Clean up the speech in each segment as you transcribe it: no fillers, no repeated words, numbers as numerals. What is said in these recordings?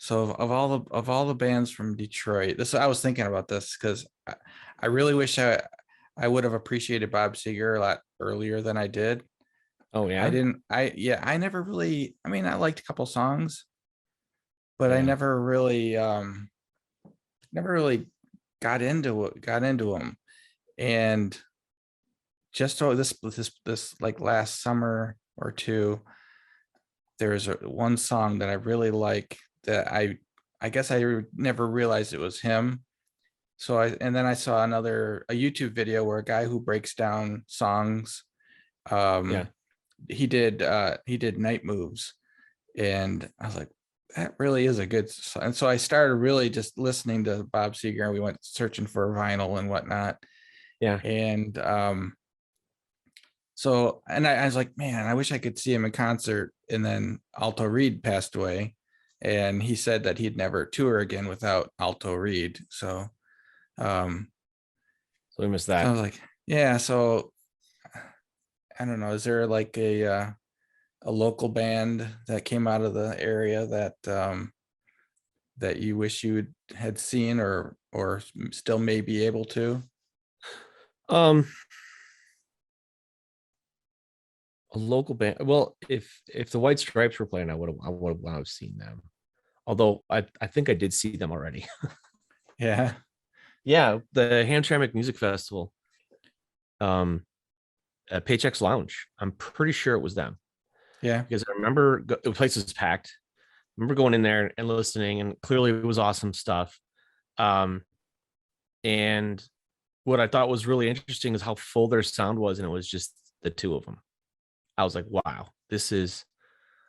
So of all the bands from Detroit, this I was thinking about this because I really wish I would have appreciated Bob Seger a lot earlier than I did. Oh I yeah, didn't I yeah, I never really, I mean, I liked a couple songs, but I yeah. never really got into them. And just so this like last summer or two, there's one song that I really like that I guess never realized it was him. So and then I saw a YouTube video where a guy who breaks down songs, Yeah. um he did Night Moves, and I was like, that really is a good song. And so I started really just listening to Bob Seger, and we went searching for vinyl and whatnot. Yeah. And so, and I was like, man, I wish I could see him in concert. And then Alto Reed passed away, and he said that he'd never tour again without Alto Reed. Um, So we missed so I that. was like, yeah. So I don't know. Is there like a local band that came out of the area that you wish had seen, or still may be able to? Um, a local band. Well, if the White Stripes were playing, I would have seen them. Although I think I did see them already. Yeah, Yeah, the Hamtramck Music Festival. Um, at Paychex Lounge. I'm pretty sure it was them yeah. because I remember the place was packed. I remember going in there and listening, and clearly it was awesome stuff. Um, and what I thought was really interesting is how full their sound was, and it was just the two of them. I was like, wow, this is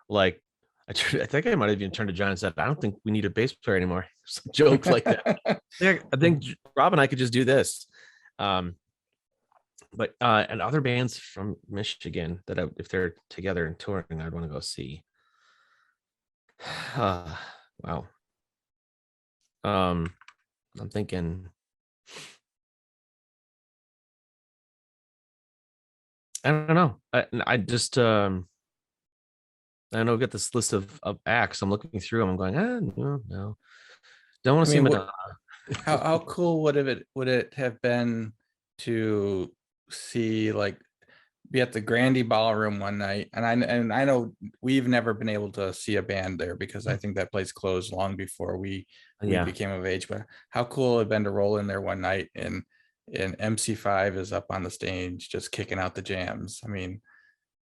like, I think I might have even turned to John and said, I don't think we need a bass player anymore. Some joke like that. I think Rob and I could just do this. Um, but and other bands from Michigan that if they're together and touring, I'd want to go see. Wow. Um, I'm thinking, I don't know. I just I know get this list of acts. I'm looking through them. I'm going, no. Don't want I to see mean, what Madonna. how cool would it have been to see, like, be at the Grandy Ballroom one night? And I know we've never been able to see a band there because I think that place closed long before we Yeah, became of age. But how cool it had been to roll in there one night, and MC5 is up on the stage just kicking out the jams. I mean,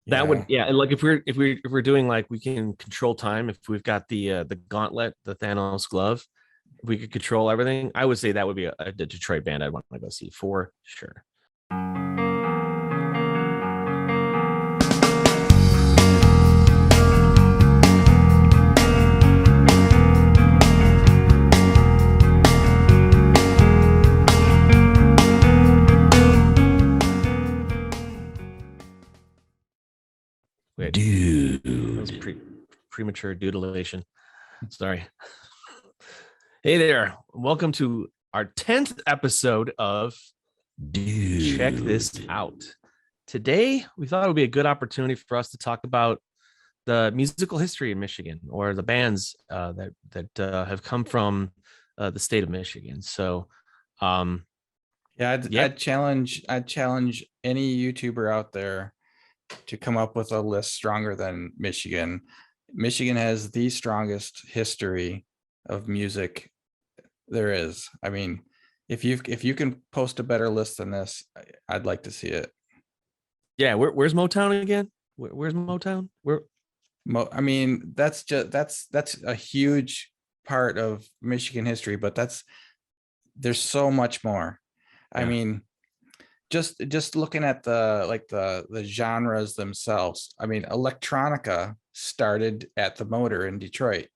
you that would, know, yeah. And like if we're doing, like, we can control time. If we've got the gauntlet, the Thanos glove, if we could control everything, I would say that would be a Detroit band I'd want to go see for sure. Wait, that was dude. premature doodleation. Sorry. Hey there. Welcome to our 10th episode of Check This Dude. Out. Today, we thought it would be a good opportunity for us to talk about the musical history in Michigan, or the bands that have come from the state of Michigan. So, um, Yeah, I'd, yeah, I'd challenge I'd challenge any YouTuber out there to come up with a list stronger than Michigan. Michigan has the strongest history of music there is. I mean, if you can post a better list than this, I'd like to see it. yeah. Where's Motown again? Where's Motown? Where? I mean, that's a huge part of Michigan history, but there's so much more. I Yeah, mean, just looking at the genres themselves. I mean, electronica started at the Motor in Detroit.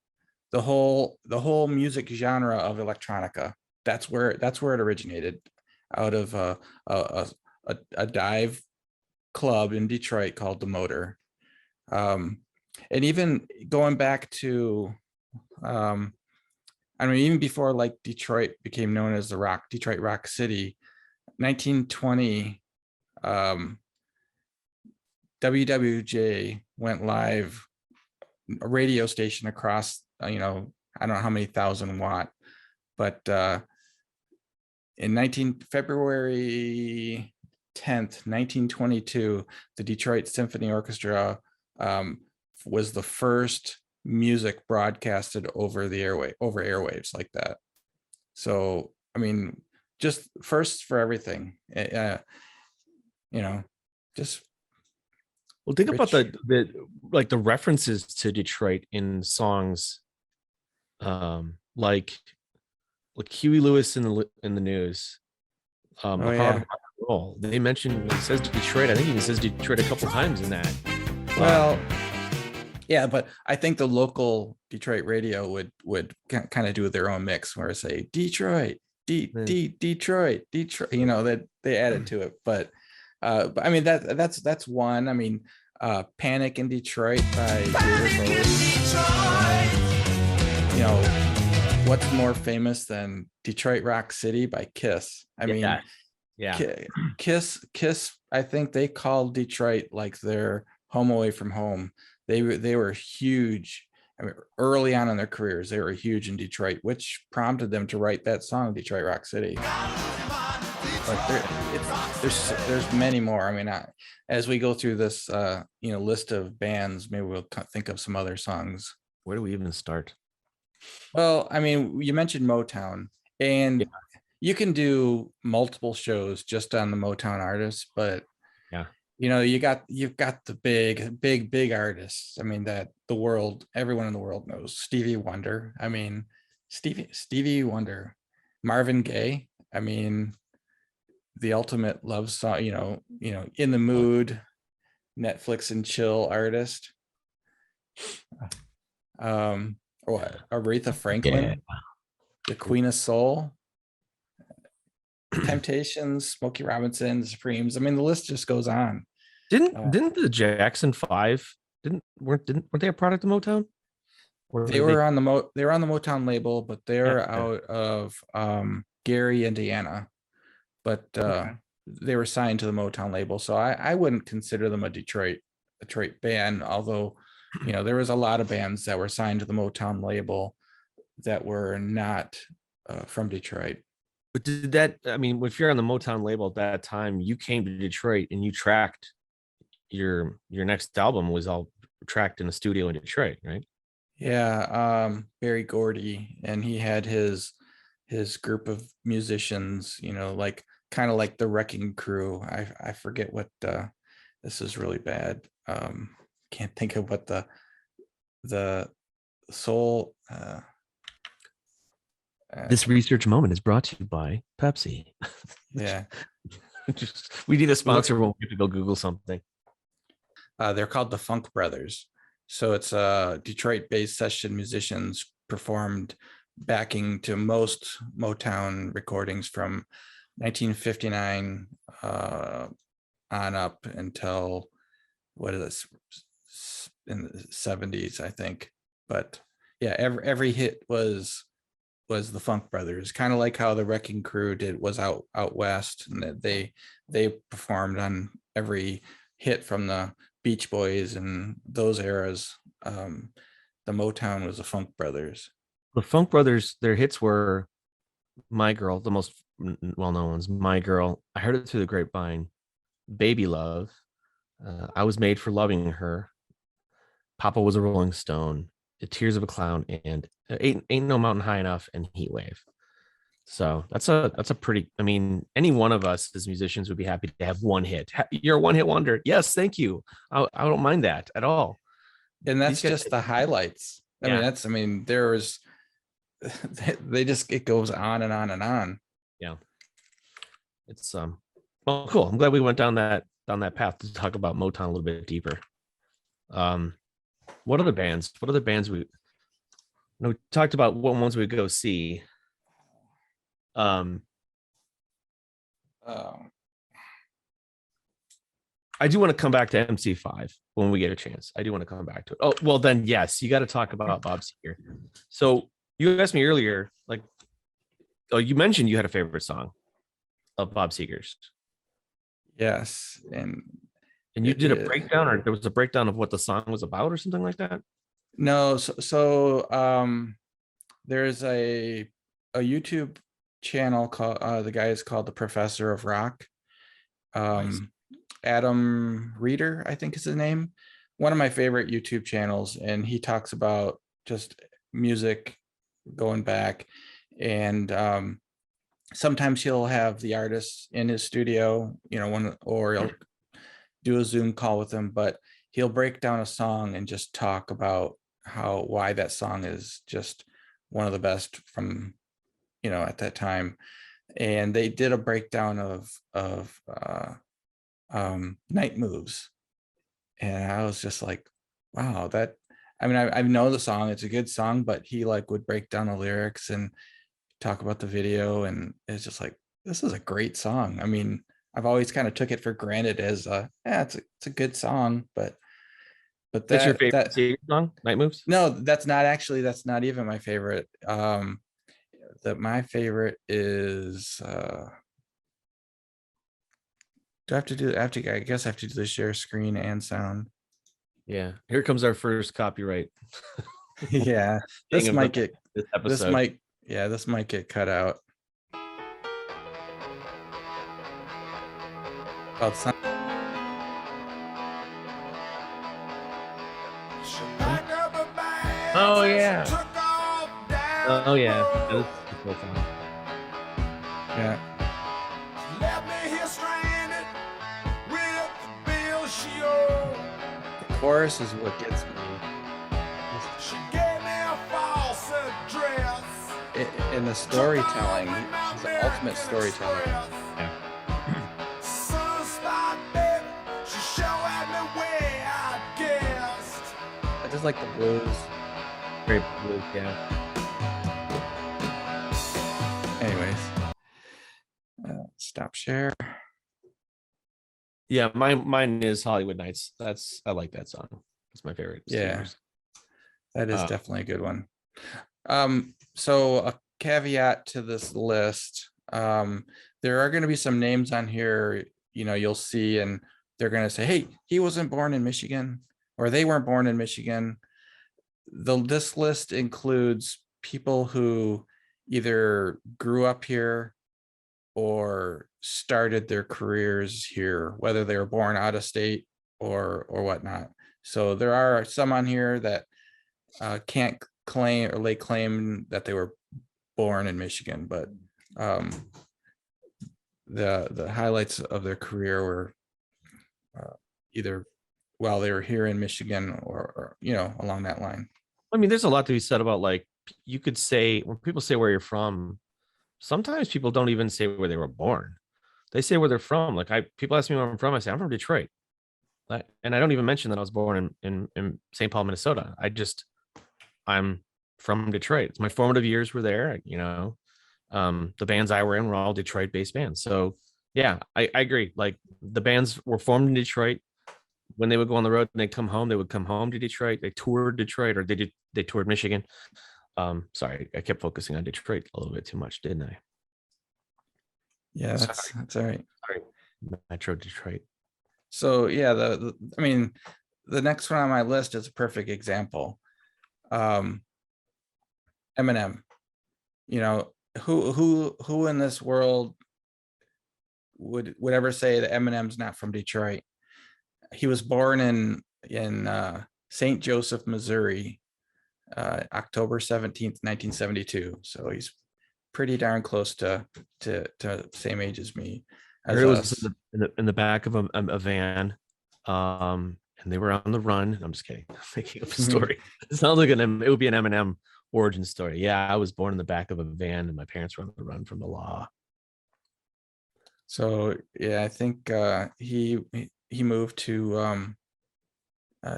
The whole music genre of electronica, that's where it originated, out of a, a dive club in Detroit called the Motor. um and even going back to, um I mean, even before, like, Detroit became known as the Detroit Rock City, 1920, um WWJ went live, a radio station across, I don't know how many thousand watt, but in February 10th, 1922, the Detroit Symphony Orchestra um, was the first music broadcasted over the airwaves like that. So, I mean, just first for everything. You know, just Well, think about rich. the references to Detroit in songs, like Huey Lewis in the news, Oh How to yeah. Rock and Roll. They mentioned it says Detroit. I think he even says Detroit a couple times in that. Well, yeah, but I think the local Detroit radio would kind of do their own mix where it say Detroit, Man, Detroit, Detroit. That they added to it, but I mean that's one. I mean, Panic in Detroit by David Bowie. You know, what's more famous than Detroit Rock City by Kiss? I mean, yeah, yeah. Kiss. I think they called Detroit like their home away from home. They were huge. I mean, early on in their careers, they were huge in Detroit, which prompted them to write that song, Detroit Rock City. But there's many more. I mean, as we go through this list of bands, maybe we'll think of some other songs. Where do we even start? Well, I mean, you mentioned Motown, Yeah, and you can do multiple shows just on the Motown artists, but yeah. you've got the big artists. I mean, that everyone in the world knows. Stevie Wonder. I mean, Stevie Wonder, Marvin Gaye. I mean, the ultimate love song. In the mood, Netflix and chill artist. Or Aretha Yeah. Franklin, the Queen of Soul. Temptations, Smokey Robinson, the Supremes. I mean, the list just goes on. Didn't the Jackson Five weren't they a product of Motown? Or They did they? were on they were on the Motown label, but Yeah, they're yeah. out of Gary, Indiana. But Okay. they were signed to the Motown label, so I wouldn't consider them a Detroit band. Although, there was a lot of bands that were signed to the Motown label that were not from Detroit. But did that? I mean, if you're on the Motown label at that time, you came to Detroit and you tracked your next album was all tracked in a studio in Detroit, right? Yeah, Barry Gordy, and he had his group of musicians, like kind of like the Wrecking Crew. I forget what this is really bad. Can't think of what the soul This research moment is brought to you by Pepsi. yeah. We need a Look, sponsor when we have to go Google something. they're called the Funk Brothers. So it's Detroit-based session musicians performed backing to most Motown recordings from 1959 on up until what is this, in the 70s, I think. But yeah, every hit was the Funk Brothers, kind of like how the Wrecking Crew was out west, and that they performed on every hit from the Beach Boys and those eras. The Motown was the Funk Brothers. The Funk Brothers, their hits were My Girl, the most well-known ones. My Girl, I Heard It Through the Grapevine, Baby Love, I Was Made for Loving Her, Papa Was a Rolling Stone, The Tears of a Clown, and Ain't No Mountain High Enough, and Heat Wave. So that's a pretty. I mean, any one of us as musicians would be happy to have one hit. You're a one hit wonder. Yes, thank you. I don't mind that at all. And These that's guys, just the highlights. yeah, I mean, there was it goes on and on and on. yeah. It's well, cool. I'm glad we went down that path to talk about Motown a little bit deeper. Um, what other bands? What other bands we talked about? What ones we go see? Um, Um, I do want to come back to MC5 when we get a chance. I do want to come back to it. Oh, well, then yes, you got to talk about Bob Seger. So you asked me earlier, like, oh, you mentioned you had a favorite song of Bob Seger's, yes, and you did a breakdown, or there was a breakdown of what the song was about, or something like that. no, so there's a YouTube channel called the guy is called the Professor of Rock. Nice. Adam Reeder, I think is his name. One of my favorite YouTube channels, and he talks about just music going back, and sometimes he'll have the artists in his studio, or he'll do a Zoom call with them, but he'll break down a song and just talk about why that song is just one of the best from at that time. And they did a breakdown of Night Moves, and I was just like, wow, I know the song, it's a good song, but he like would break down the lyrics and talk about the video, and it's just like, this is a great song. I mean, I've always kind of took it for granted as it's a good song, but That's your that favorite Seeger song, Night Moves? no, that's not even my favorite. That my favorite is I guess I have to do the share screen and sound. Yeah. Here comes our first copyright. Yeah, Thing this of might get this this episode. might yeah, this might get cut out. Oh, it's not- Oh yeah. Oh yeah. This is a cool song. yeah. The chorus is what gets me. In the storytelling, he's the ultimate storyteller. Yeah. I just like the blues. Great blues, yeah. Anyways, stop share. Yeah, mine is Hollywood Nights. I like that song. It's my favorite. Yeah, Seegers. that is definitely a good one. So a caveat to this list, there are going to be some names on here, you'll see, and they're going to say, hey, he wasn't born in Michigan, or they weren't born in Michigan. This list includes people who either grew up here or started their careers here, whether they were born out of state or whatnot. So there are some on here that can't claim or lay claim that they were born in Michigan, but the highlights of their career were either while they were here in Michigan or along that line. I mean, there's a lot to be said about, like, you could say, when people say where you're from, sometimes people don't even say where they were born. They say where they're from. Like, people ask me where I'm from. I say I'm from Detroit. And I don't even mention that I was born in St. Paul, Minnesota. I'm from Detroit. It's my formative years were there. The bands I were in were all Detroit based bands. So yeah, I agree. Like, the bands were formed in Detroit. When they would go on the road and they'd come home, they would come home to Detroit. They toured Detroit, or they toured Michigan. Sorry, I kept focusing on Detroit a little bit too much, didn't I? Yeah, that's all right. Sorry, Metro Detroit. So yeah, I mean, the next one on my list is a perfect example. Eminem. Who in this world would ever say that Eminem's not from Detroit? He was born in St. Joseph, Missouri, October 17th, 1972. So he's pretty darn close to same age as me. I heard it was in the back of a van, and they were on the run. I'm just kidding. I'm making up a story. It sounds like it would be an Eminem origin story. Yeah, I was born in the back of a van, and my parents were on the run from the law. So yeah, I think he moved to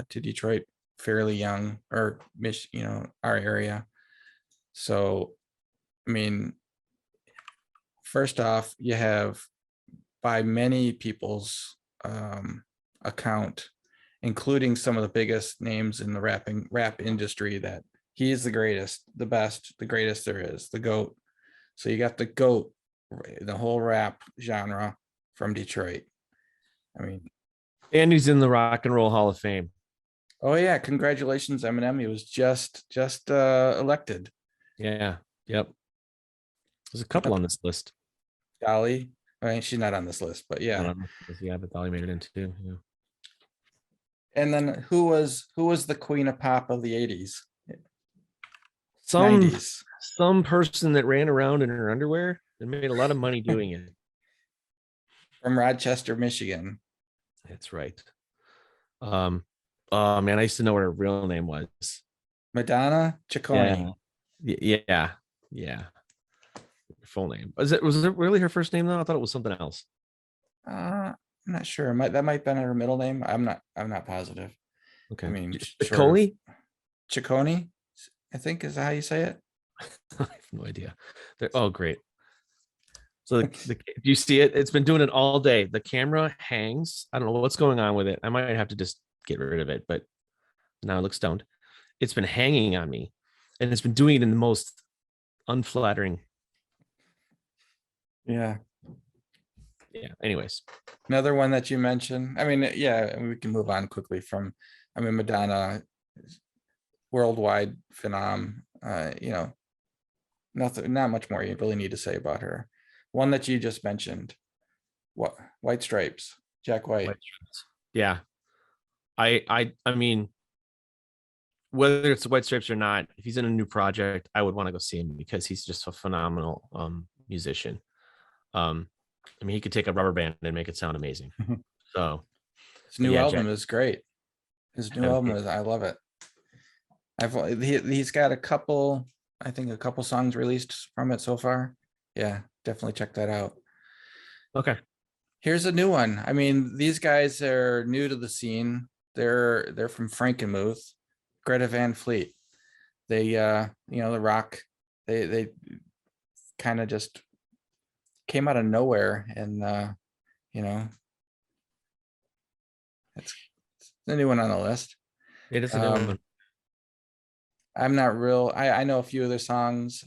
Detroit fairly young, or our area. So I mean, first off, you have, by many people's account, including some of the biggest names in the rap industry, that he is the greatest, the best, the greatest there is, the GOAT. So you got the GOAT, the whole rap genre from Detroit. I mean, And he's in the Rock and Roll Hall of Fame. oh yeah, congratulations, Eminem. He was just elected. Yeah. Yep. There's a couple on this list. Dolly. I mean, she's not on this list, but Not yeah. on this list, yeah, but Dolly made it in too. Yeah. And then who was the queen of pop of the 80s, Some 90s? some person that ran around in her underwear and made a lot of money doing it. From Rochester, Michigan. That's right. Oh man, I used to know what her real name was. Madonna Ciccone. Yeah. Yeah. Full name. Was it really her first name though? I thought it was something else. I'm not sure. That might have been her middle name. I'm not positive. Okay. I mean, Coley? Ciccone, I think is how you say it. I have no idea. Oh, great. So do you see it? It's been doing it all day. The camera hangs. I don't know what's going on with it. I might have to just get rid of it, but now it looks stoned. It's been hanging on me, and it's been doing it in the most unflattering. Yeah. Yeah. Anyways, Another one that you mentioned. I mean, yeah, we can move on quickly from. I mean, Madonna, worldwide phenom. Not much more you really need to say about her. One that you just mentioned, what White Stripes, Jack White. yeah. I mean, whether it's the White Stripes or not, if he's in a new project, I would want to go see him because he's just a phenomenal musician. I mean, he could take a rubber band and make it sound amazing. So his new yeah, album is great. His new album is, I love it. He's got a couple songs released from it so far. Yeah, definitely check that out. Okay. Here's a new one. I mean, these guys are new to the scene. They're from Frankenmuth, Greta Van Fleet. They the rock, they kind of just came out of nowhere, and it's the new one on the list. It is a new one. I'm not real. I know a few of their songs.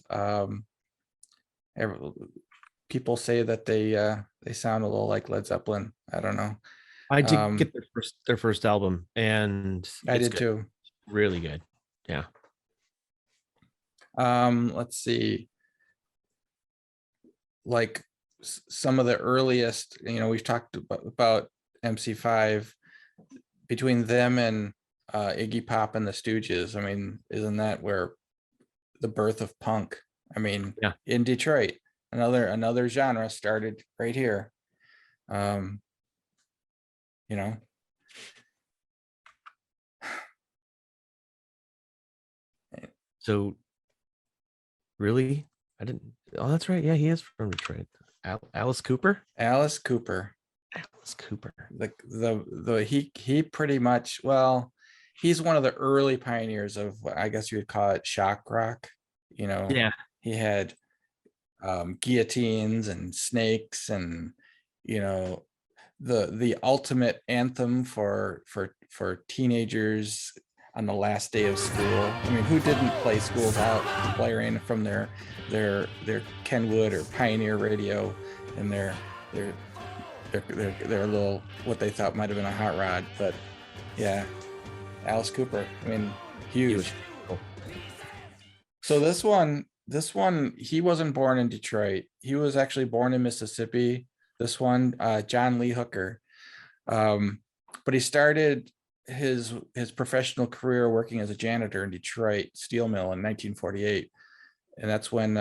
People say that they sound a little like Led Zeppelin. I don't know. I did get their first album, and I did good. too. Really good. Yeah. Let's see. Like some of the earliest, we've talked about MC5. Between them and Iggy Pop and the Stooges, I mean, isn't that where the birth of punk? I mean, yeah. In Detroit, another genre started right here. So really, I didn't. Oh, that's right. Yeah, he is from Detroit. Alice Cooper. Alice Cooper. Alice Cooper. He pretty much, well, he's one of the early pioneers of, I guess you would call it, shock rock. Yeah. He had guillotines and snakes, and the ultimate anthem for teenagers on the last day of school. I mean, who didn't play Schools Out, blaring from their Kenwood or Pioneer radio and their little, what they thought might have been a hot rod. But yeah, Alice Cooper, I mean, huge. So this one, he wasn't born in Detroit. He was actually born in Mississippi. This one, John Lee Hooker. But he started his professional career working as a janitor in Detroit steel mill in 1948. And that's when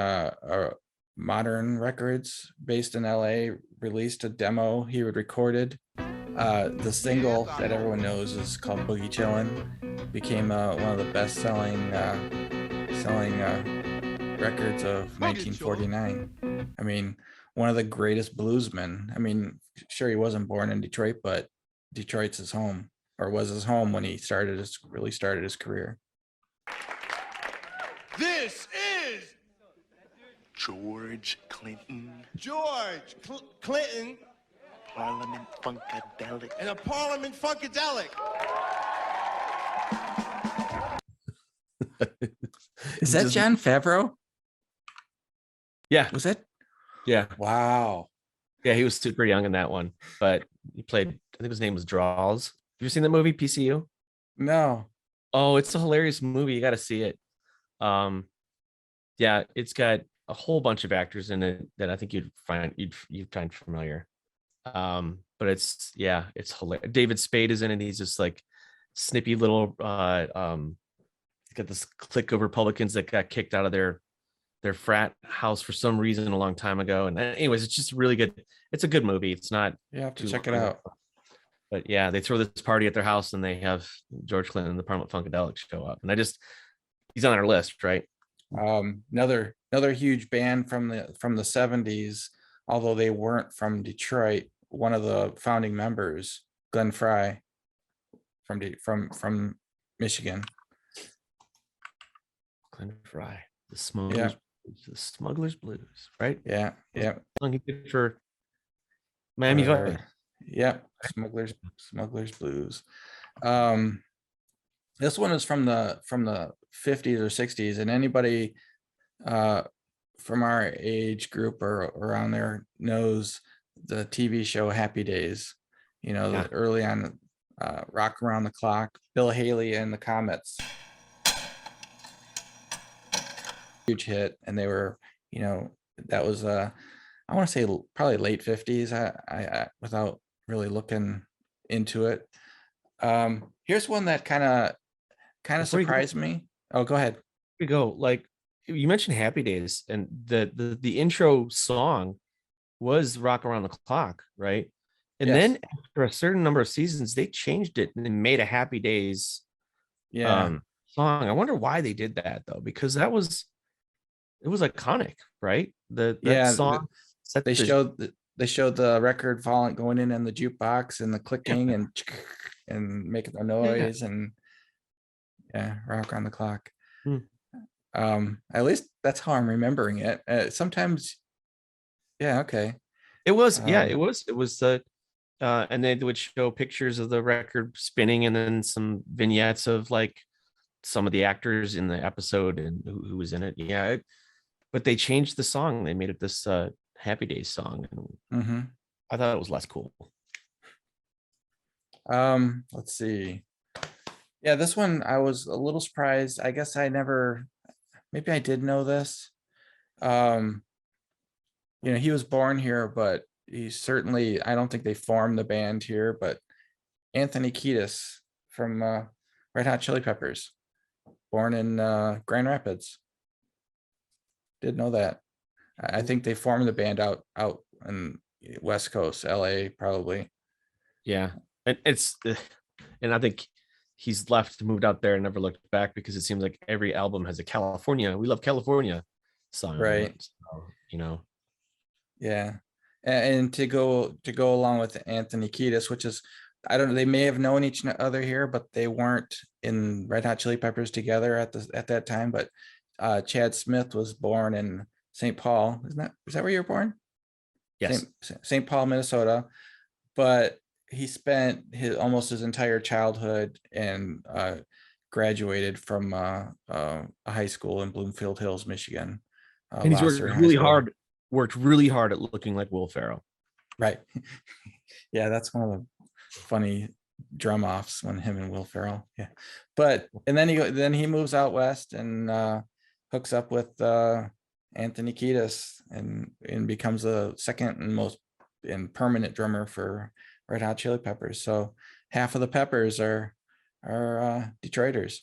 Modern Records, based in LA, released a demo he had recorded. The single that everyone knows is called Boogie Chillin'. Became one of the best selling records of 1949. I mean, one of the greatest bluesmen. I mean, sure, he wasn't born in Detroit, but Detroit's his home, or was his home when he really started his career. This is George Clinton. George Clinton Parliament Funkadelic. and a Parliament Funkadelic. Is that Jon Favreau? Yeah. Was it? Yeah. Wow. Yeah, he was super young in that one, but he played, I think his name was Draws. Have you seen that movie, PCU? No. Oh, it's a hilarious movie. You got to see it. Yeah, it's got a whole bunch of actors in it that I think you'd find familiar. But it's hilarious. David Spade is in it. He's just like snippy little he's got this clique of Republicans that got kicked out of their frat house for some reason a long time ago. And anyways, it's just really good. It's a good movie. It's not You have to too check it long, out. but yeah, they throw this party at their house and they have George Clinton and the Parliament Funkadelic show up. And he's on our list, right? Another huge band from the 70s, although they weren't from Detroit. One of the founding members, Glenn Fry, from Michigan. Glenn Fry, the Smugglers Blues, right? Yeah, yeah. Song he did for Miami Vice. Yeah, Smugglers Blues. This one is from the 50s or 60s, and anybody from our age group or around there knows the TV show Happy Days. You know, Yeah. early on, Rock Around the Clock, Bill Haley and the Comets. Huge hit, and they were, you know, that was I want to say probably late 50s. I without really looking into it. Here's one that kind of Before you go- surprised me. Oh, go ahead. We go, like you mentioned Happy Days, and the intro song was Rock Around the Clock, right? And Yes. then after a certain number of seasons, they changed it and made a Happy Days Yeah, song. I wonder why they did that though, because it was iconic, right? That Yeah, song set they the- showed the record falling going in the jukebox and the clicking and making the noise and Rock Around the Clock. At least that's how I'm remembering it. Sometimes, okay. It was, Um, it was the and they would show pictures of the record spinning and then some vignettes of like some of the actors in the episode and who was in it. But they changed the song. They made it this Happy Days song. And mhm. I thought it was less cool. Let's see. Yeah, this one I was a little surprised. I guess maybe I did know this. You know, he was born here, but I don't think they formed the band here, but Anthony Kiedis from Red Hot Chili Peppers, born in Grand Rapids. Did know that. I think they formed the band out in West Coast, LA, probably. Yeah. And and I think he's moved out there and never looked back, because it seems like every album has a California, we love California song on Right. it. So, you know. Yeah. And to go along with Anthony Kiedis, which is, I don't know, they may have known each other here, but they weren't in Red Hot Chili Peppers together at that time. But Chad Smith was born in St. Paul. Is that where you were born? Yes. St. Paul, Minnesota. But he spent almost his entire childhood and graduated from a high school in Bloomfield Hills, Michigan. And he's worked really hard at looking like Will Ferrell. Right. Yeah, that's one of the funny drum offs when him and Will Ferrell. Yeah. And then he moves out west and hooks up with Anthony Kiedis and becomes the second and most permanent drummer for Red Hot Chili Peppers. So half of the Peppers are Detroiters.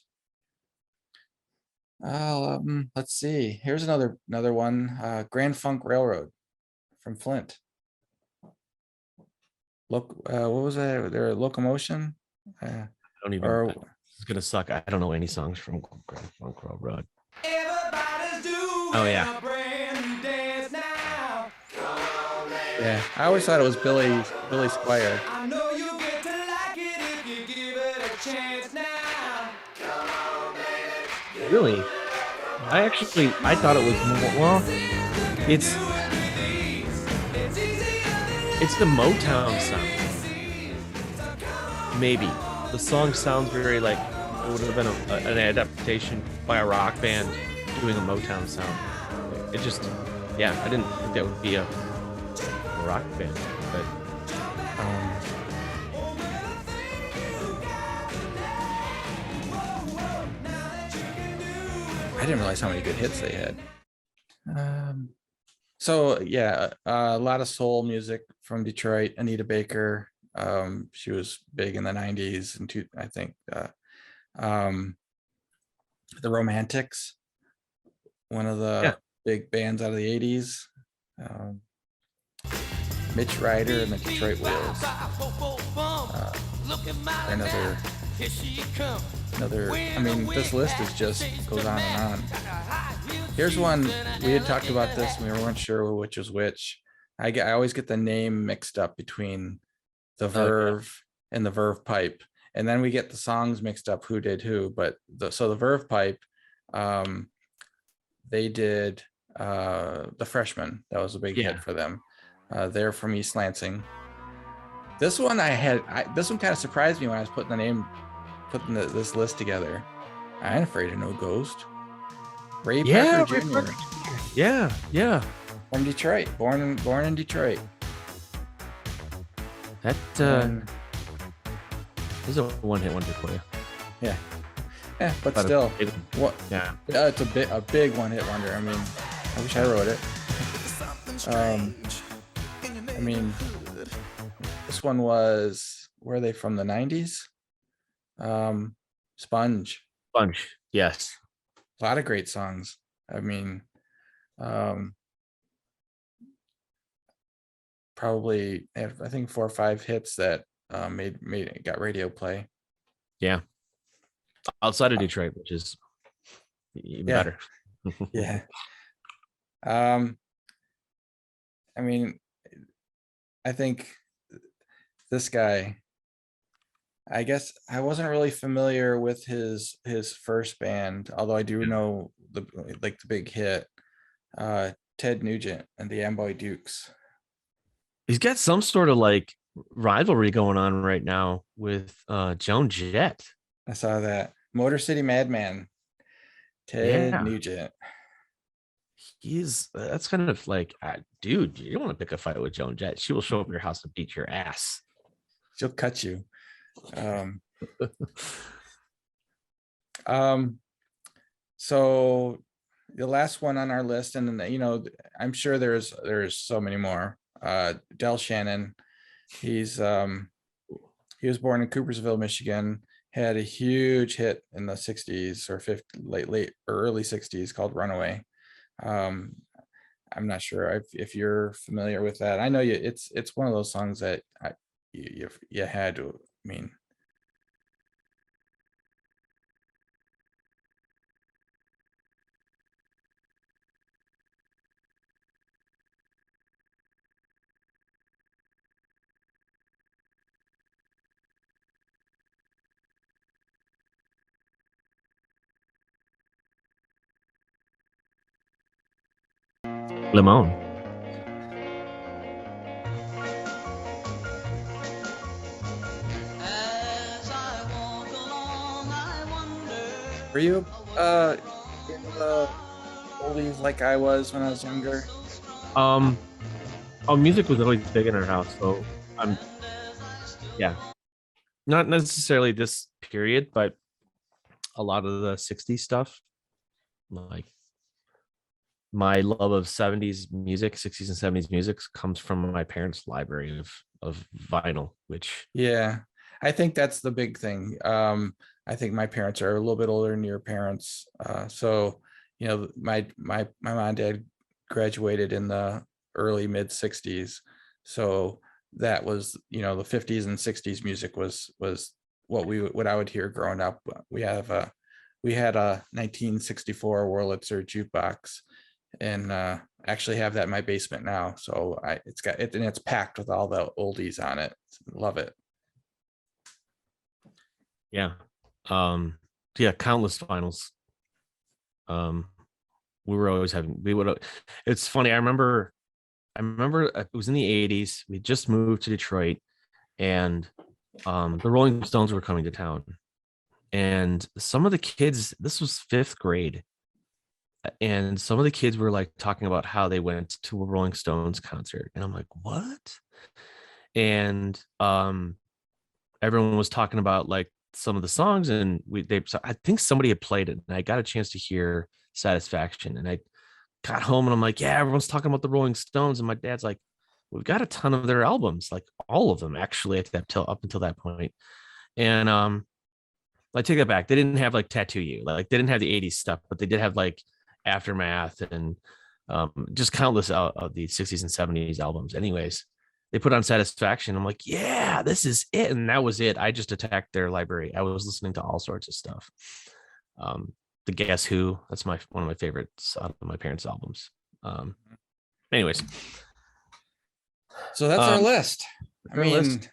Let's see. Here's another one. Grand Funk Railroad from Flint. What was that? Their Locomotion? I don't even. Or It's gonna suck. I don't know any songs from Grand Funk Railroad. Everybody's doing Oh, yeah. a brand new dance now. yeah, I always thought it was Billy Squire. I know you get to like it if you give it a chance now. Really? I thought it was more. Well, it's the Motown sound. Maybe the song sounds very like it would have been an adaptation by a rock band doing a Motown sound. It just, I didn't think that would be a rock band, but I didn't realize how many good hits they had. So yeah, a lot of soul music from Detroit. Anita Baker, she was big in the '90s and I think um, the Romantics, one of Yeah. the big bands out of the '80s. Um, Mitch Ryder and the Detroit Wheels. Another. I mean, this list is just goes on and on. Here's one we had talked about this. And we weren't sure which was which. I always get the name mixed up between the Verve and the Verve Pipe, and then we get the songs mixed up who did who. But the Verve Pipe, they did the Freshman. That was a big hit for them. They're from East Lansing. This one this one kind of surprised me when I was putting this list together. I ain't afraid of no ghost. Ray Parker Jr. Yeah. From Detroit, born in Detroit. That is a one-hit wonder for you. Yeah, but still, what? Yeah, it's a big one-hit wonder. I mean, I wish I wrote it. I mean, this one was, where are they from, the '90s? Sponge. Yes. A lot of great songs. I mean, probably I think 4 or 5 hits that got radio play. Yeah. Outside of Detroit, which is even better. Yeah. I mean, I think this guy, I guess I wasn't really familiar with his first band, although I do know the big hit, Ted Nugent and the Amboy Dukes. He's got some sort of like rivalry going on right now with Joan Jett. I saw that. Motor City Madman, Ted Nugent. That's kind of like, dude, you don't want to pick a fight with Joan Jett. She will show up at your house and beat your ass. She'll cut you. So the last one on our list, and I'm sure there's so many more. Del Shannon, he was born in Coopersville, Michigan, had a huge hit in the '60s or late or early '60s called Runaway. I'm not sure if you're familiar with that. I know it's one of those songs that you had to, I mean, Limon. were you in the oldies like I was when I was younger? Music was always big in our house, so not necessarily this period, but a lot of the '60s stuff. Like, my love of '70s music, '60s and '70s music, comes from my parents' library of vinyl, which I think that's the big thing. I think my parents are a little bit older than your parents. So, my mom and dad graduated in the early mid '60s. So that was, the '50s and '60s music was what I would hear growing up. We had a 1964 Wurlitzer jukebox, and actually have that in my basement now. So it's got it, and it's packed with all the oldies on it. Love it. Countless vinyls. We were always it's funny, I remember it was in the '80s. We just moved to Detroit, and the Rolling Stones were coming to town, and some of the kids, this was 5th grade, and some of the kids were like talking about how they went to a Rolling Stones concert, and I'm like, what? And everyone was talking about like some of the songs, and I think somebody had played it, and I got a chance to hear Satisfaction, and I got home and I'm like, yeah, everyone's talking about the Rolling Stones. And my dad's like, we've got a ton of their albums, like all of them actually at that till up until that point. And I take that back. They didn't have like Tattoo You, like they didn't have the 80s stuff, but they did have like Aftermath and just countless of the 60s and 70s albums. Anyways, they put on Satisfaction. I'm like, yeah, this is it. And that was it. I just attacked their library. I was listening to all sorts of stuff. The Guess Who, that's one of my favorites out of my parents' albums. Anyways. So that's our list. I our mean, list.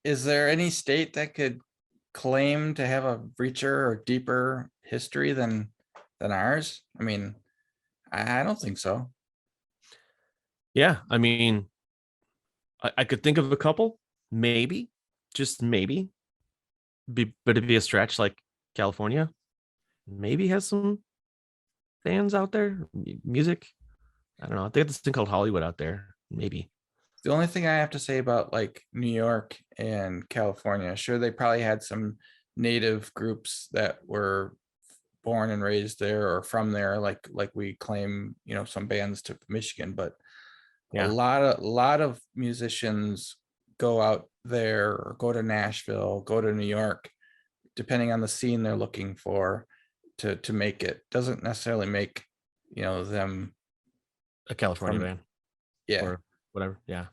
is there any state that could claim to have a richer or deeper history than ours? I mean, I don't think so. Yeah, I mean, I could think of a couple, maybe, just maybe. But it'd be a stretch. Like California, maybe has some fans out there, music. I don't know. I think this thing called Hollywood out there, maybe. The only thing I have to say about like New York and California, sure, they probably had some native groups that were born and raised there or from there, like we claim, you know, some bands to Michigan, but Yeah. a lot of musicians go out there or go to Nashville, go to New York, depending on the scene they're looking for to make it. Doesn't necessarily make, you know, them A California From- band yeah. or whatever. Yeah.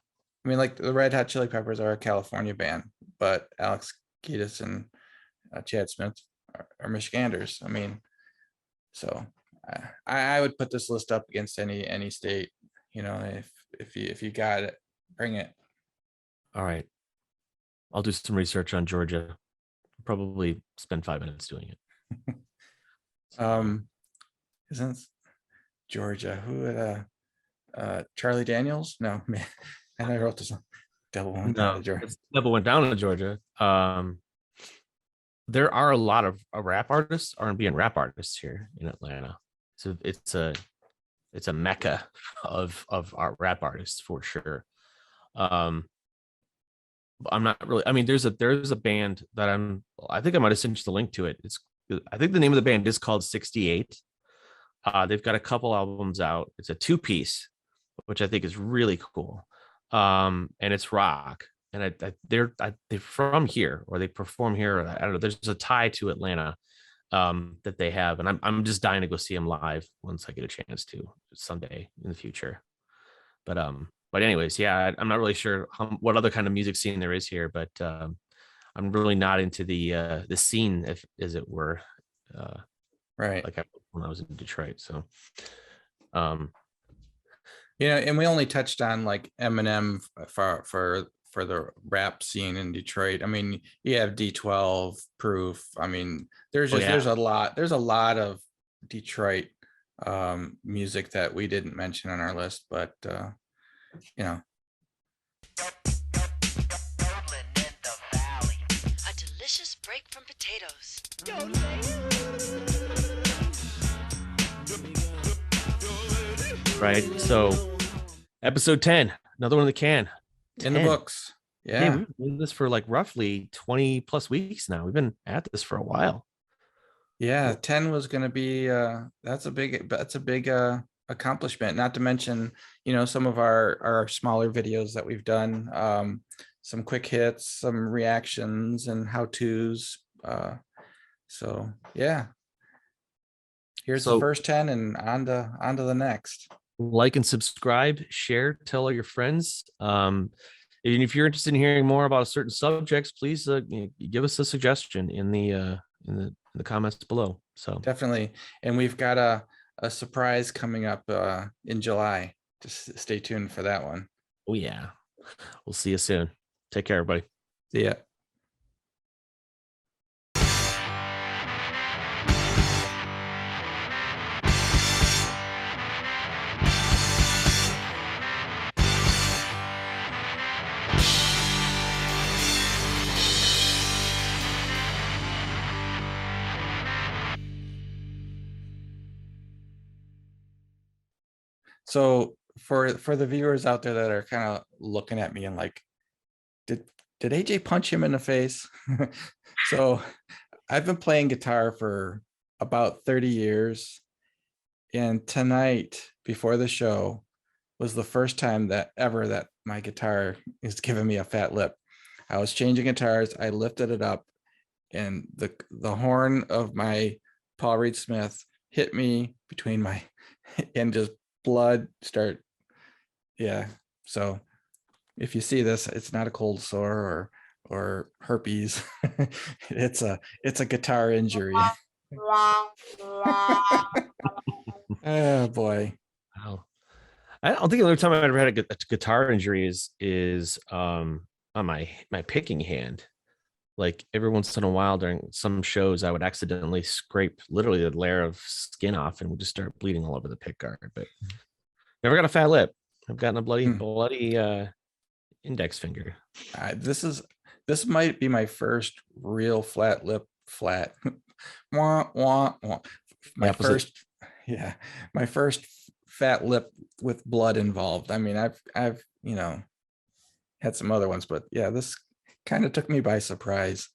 I mean, like the Red Hot Chili Peppers are a California band, but Alex Kiedis and Chad Smith are Michiganders. I mean, so I would put this list up against any state. You know, if you got it, bring it. All right. I'll do some research on Georgia. Probably spend 5 minutes doing it. Isn't Georgia who Charlie Daniels? No, man, and I wrote this one. Devil went down to Georgia. Never went down to Georgia. There are a lot of rap artists, R&B and rap artists here in Atlanta. So it's a mecca of our rap artists for sure. I'm not really. I mean, there's a band that I think I might have sent you the link to it. I think the name of the band is called 68. They've got a couple albums out. It's a 2-piece, which I think is really cool. And it's rock. And they're from here, or they perform here. I don't know. There's a tie to Atlanta that they have, and I'm just dying to go see them live once I get a chance to someday in the future. But anyways, yeah, I'm not really sure what other kind of music scene there is here, but I'm really not into the scene, as it were. Right. Like when I was in Detroit. So, you know, and we only touched on like Eminem for the rap scene in Detroit. I mean, you have D12, Proof. I mean, there's a lot of Detroit music that we didn't mention on our list, but you know. A delicious break from potatoes. right. So, episode 10, another one in the can. In the 10. books. Hey, Yeah. we've been doing this for like roughly 20 plus weeks now. We've been at this for a while. Yeah, 10 was going to be that's a big accomplishment, not to mention, you know, some of our smaller videos that we've done, some quick hits, some reactions and how-tos. So yeah. Here's the So- first 10 and on to the next. Like and subscribe, share, tell all your friends. And if you're interested in hearing more about certain subjects, please give us a suggestion in the comments below. So Definitely. And we've got a surprise coming up in July. Just stay tuned for that one. oh yeah, we'll see you soon. Take care, everybody. See ya. So for the viewers out there that are kind of looking at me and like, did AJ punch him in the face? So I've been playing guitar for about 30 years. And tonight, before the show, was the first time that ever that my guitar is giving me a fat lip. I was changing guitars, I lifted it up, and the horn of my Paul Reed Smith hit me between my and just blood start. Yeah. So if you see this, it's not a cold sore or herpes. It's a guitar injury. Oh boy. Wow. I don't think the only time I ever had a guitar injury is on my picking hand. Like every once in a while during some shows, I would accidentally scrape literally a layer of skin off and would just start bleeding all over the pick guard. But never got a fat lip. I've gotten a bloody index finger. This might be my first real flat lip. Wah, wah, wah. My Opposite. first, yeah, my first fat lip with blood involved. I mean, I've had some other ones, but yeah, this kind of took me by surprise.